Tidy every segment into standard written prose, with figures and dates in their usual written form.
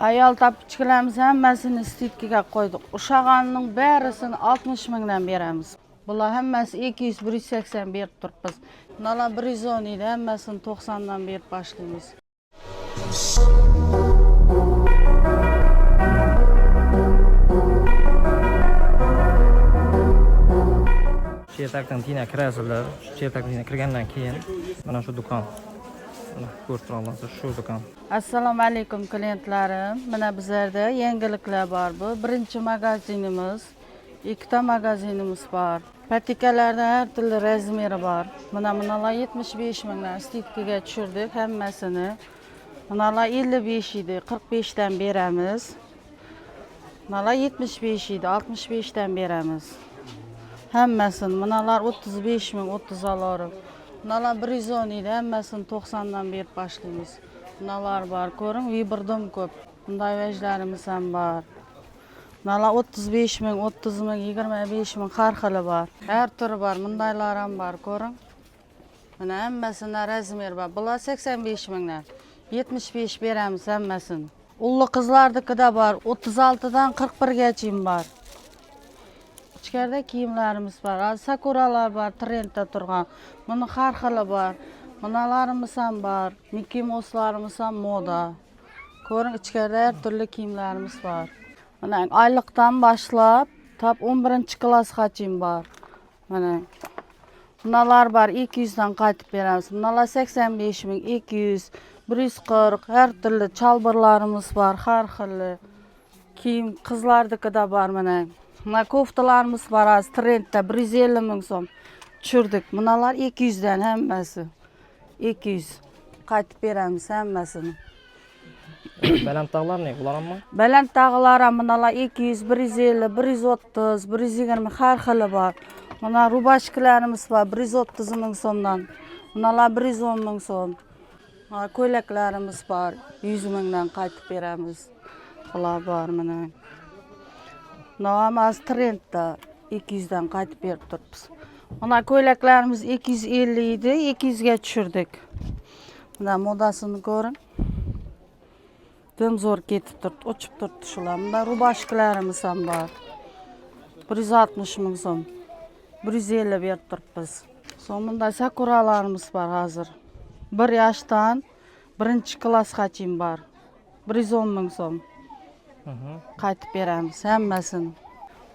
Ayol tapıçkilerimiz hemmesini stitkiga koyduk. Uşağanның bärisini 60 mingdan beramiz. Bular hemmesi 200-180 berip turibmiz. Bunalar 110 idi, hemmesini 90dan berip başlaymiz. Chetakdan tina kirasizlar. Chetakdan kirgandan keyin mana shu do'kon. Mana ko'rib turibsiz, shu do'kon. Assalomu alaykum klientlarim. Mana bizlarda yangiliklar bor bu. Birinchi magazinimiz, ikkita magazinimiz bor. Patikalarda har turli razmeri bor. Bunalar 75 mingdan stitkiga tushirdik hammasini. Bunalar 55 idi, 45 dan beramiz. Bunalar 75 idi, 65 dan beramiz. Hammasini bunalar 35 ming, 30 alarım. Bunalar 110 idi, hammasini 90dan berip başlaymiz. Bunalar bor, ko'ring, vibrdom ko'p. Bunday vajlarimiz ham bor. Bunalar 35 ming, 30 ming, 25 ming har xili bor. Har turi bor, bundaylar ham bor, ko'ring. Mana hammasini razmer bor. Bular 85 mingdan. 75 beramiz hammasini. Ulli qizlardikida bor, 36dan 41gacha bor. İçeride kiyimlerimiz var, sakuralar var, trendde turgan. Bunun har xili bor. Bunalarımız ham bor, Mickey Mouse'larımız ham moda. Ko'ring, içeride her türlü kiyimlerimiz var. Mana aylıktan başlap, tap 11-klassgacha bor. Mana bunalar bor, 200dan qaytib beramiz. Bunalar 85 ming, 200, 140, her türlü çalbırlarımız var, har xili. Kiyim qizlardikida bor mana. Buna koftalarımız var az trendde 150 ming so'm tushirdik. Bunalar 200dan hammasi. 200 qaytib beramiz hammasini. Baland tog'lar ne? Bular hamma? Baland tog'lar ham bunalar 200, 150, 130, 120 har xili bor. Mana rubashkalarimiz bor 130 ming so'mdan. Bunalar 110 ming so'm. Ko'ylaklarimiz bor 100 mingdan qaytib beramiz. Bular bor mana. Namaz trendde 200dan qaytib berip turibmiz. Mana ko'ylaklarimiz 250 idi, 200ga tushirdik. Mana modasini ko'ring. Zo'r ketib turibdi, uchib turibdi shular. Bunda rubashkalarimiz ham bor. 160 ming so'm. 150 berib turibmiz. Bunda sakuralarimiz bor hozir. 1 yoshdan 1-klassgacha bor. 110 ming so'm. Qaytib beramiz hammasini.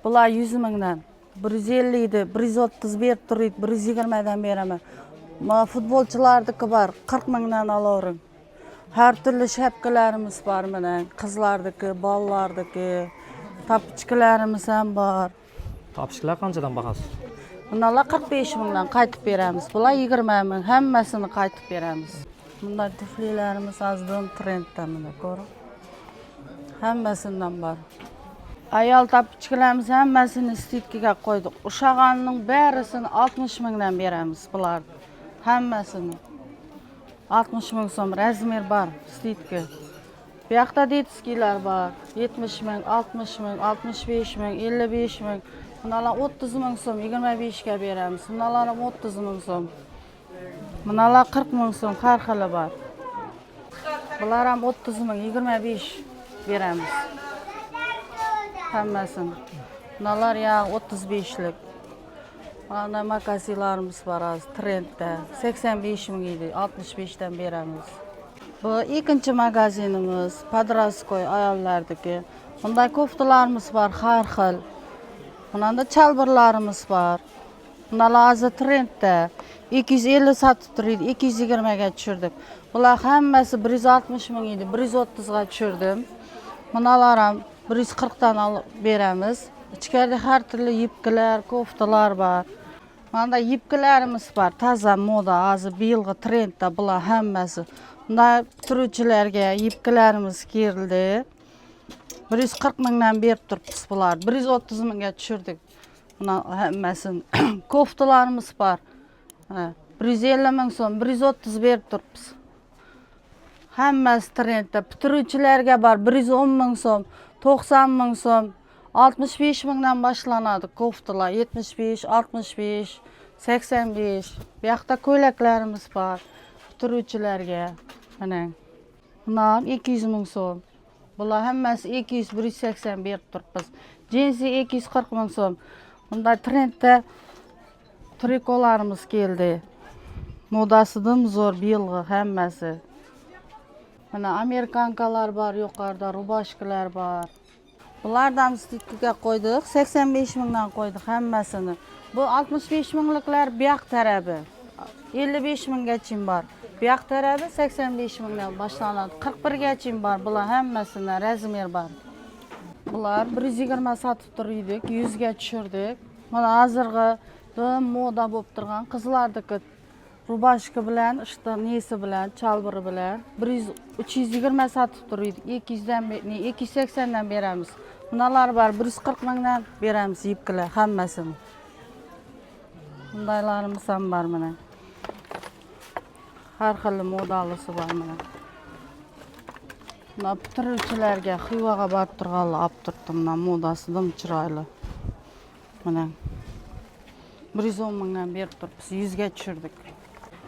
Bular 100 mingdan. 150 idi, 130 berib turib, 120dan beraman. Mana futbolchilardiki bor, 40 mingdan alavering. Har turli shapkalarimiz bor mana, qizlardiki, bolalardiki, tapıçkilarimiz ham bor. Tapishkilar qanchadan bahasiz? Bunalar 45 mingdan qaytib beramiz. Bular 20 ming, hammasini qaytib beramiz. Bunday tuflilarimiz azdan trendda mana ko'ring. Hammasinden bor. Ayol tapıçkilerimiz hemmasini stitkiga koyduk. Uşağanның bärisini 60 mingdan beramiz bular. Hammasini. 60 ming so'm razmer bor stitki. Bu yoqda detskilar bor. 70 ming, 60 ming, 65 ming, 55 ming. Bunalar 30 ming so'm 25ga beramiz. Bunalar ham 30 ming so'm. Bunalar 40 ming so'm har xili bor. Bular ham 30 ming, 25 beramiz. Hammasini. Bunalar ya 35lik. Mana makasilarimiz var az trendde. 85 ming idi, 65dan beramiz. Bu ikinci magazinimiz, Podraskoy ayollardaki. Bunda koftalarimiz var har xil. Bunda çalbırlarımız var. Bunalar az trendde. 250 satib turadi, 220ga tushirdik. Bular hammasi 160 ming idi, 130ga tushirdim. Bunalar ham 140dan olib beramiz. İçeride her türlü yipkiler, koftalar var. Bunda yipkilerimiz var, taza moda, azı yılgı trendde bular hammasi. Bunda turuvchilarga yipkilerimiz kerildi. 140 mingdan berip turibmiz bular. 130 mingga tushirdik. Buna hammasini. Koftalarimiz var. 150 ming so'm, 130 berip turibmiz. Hammasi trendde. Bitiruvchilarga bor 110 ming so'm, 90 ming so'm, 65 mingdan boshlanadi koftalar. 75, 65, 85. Bu yoqda ko'ylaklarimiz bor. Bitiruvchilarga. Mana. Bunlar 200 ming so'm. Bular hammasi 200-180 berib turibmiz. Jinsi 240 ming so'm. Bunday trendda trikolarimiz keldi. Modasidan zo'r bilg'i hammasi. Mana amerikankalar bor, yuqorida rubashkalar bor. Bulardan stikka qo'ydik, 85 mingdan qo'ydik hammasini. Bu 65 mingliklar bu yoq tarafi. 55 minggacha bor. Bu yoq tarafi 85 mingdan boshlanadi. 41 gacha bor. Bular hammasini razmer bor. Bular 120 sotib turdik, 100 ga tushirdik. Mana hozirgi moda bo'lib turgan qizlardagi rubashka bilan, işte nesi bilan, chalbiri bilan 320 sotib turdik. 280 dan beramiz. Bunalar bor, 140 mingdan beramiz yipkilar hammasini. Bundaylarimiz ham bor mana. Har xil modalisi bor mana. Buna bitiruvchilarga Xivaga borib turganlar olib turdim. Mana modasidan chiroyli. Mana 110 mingdan berib turibmiz, 100 ga tushirdik.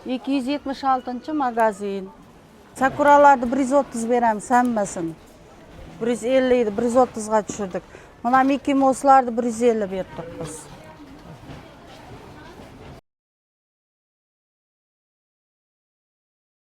276-magazin. Sakuralarni 130 beramiz hammasini. 150 idi, 130 ga tushirdik. Mana Mickey Mouse'larni 150 berib turibmiz.